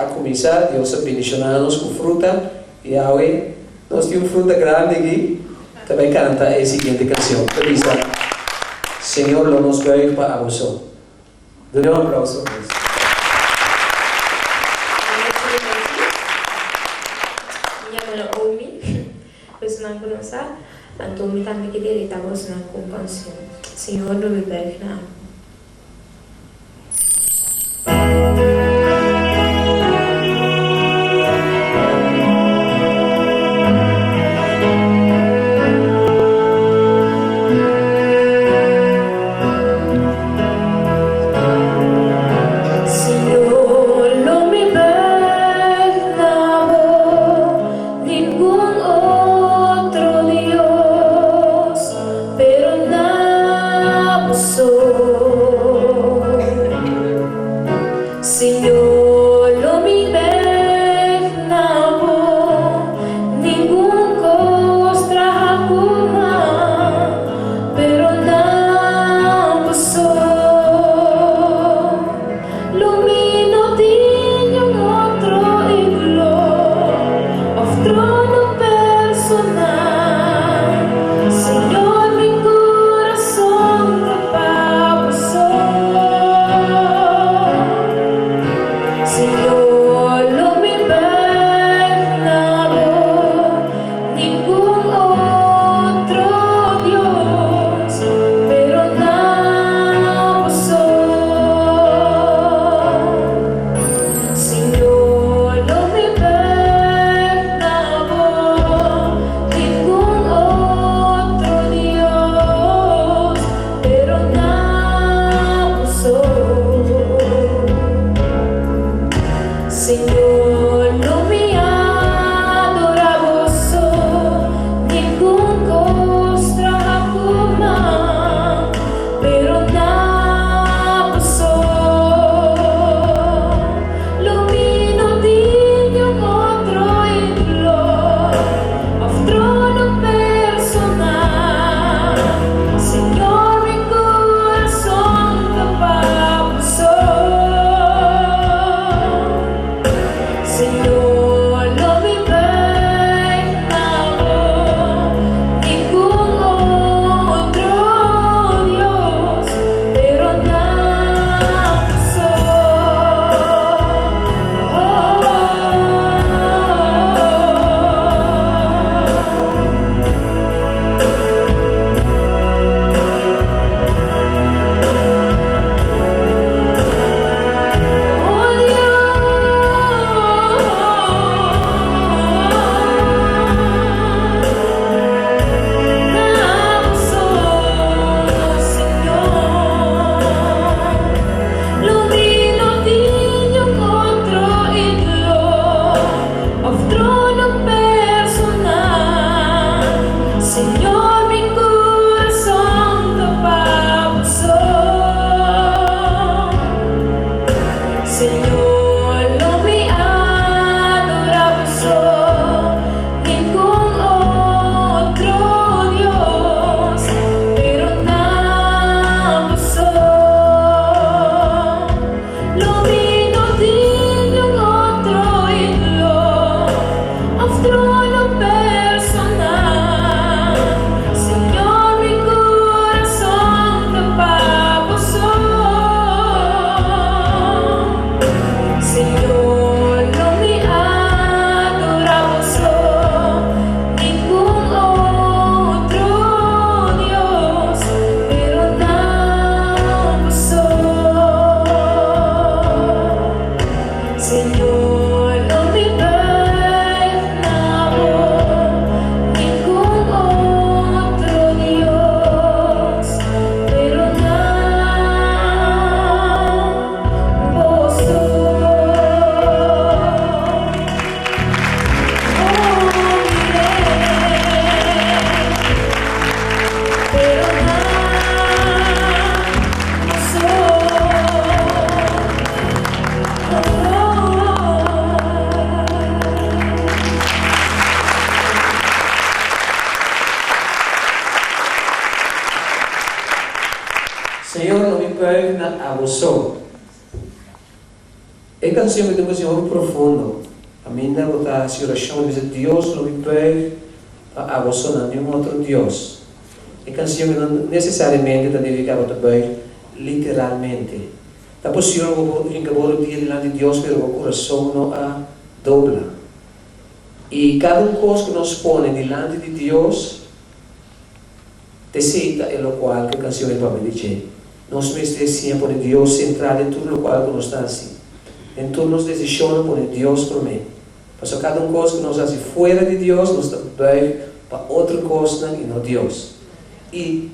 A começar, Deus abençoa-nos com fruta e hoje nós temos fruta grande aqui. Também canta a seguinte canção. Diz: Senhor, lo nos veio para você. Dê um aplauso. Não conosco, então me também que dele estamos na companhia. Senhor, não me perca. E canção que tem uma canção muito profundo. A minha botar a oração diz Deus não me pede a você não nenhum outro Deus. E canção que não necessariamente tem que ficar também literalmente. Tá possível que acabou o dia diante de Deus, mas o coração não a dobla. E cada coisa que nos põe diante de Deus decida é o qual que a canção é para me dizer. Nós mesmos sempre Deus central em tudo o qual que nós estamos assim. Em todas as decisões por Deus por mim. Mas cada coisa que nós fazemos fora de Deus, nós estamos para outra coisa e não Deus. E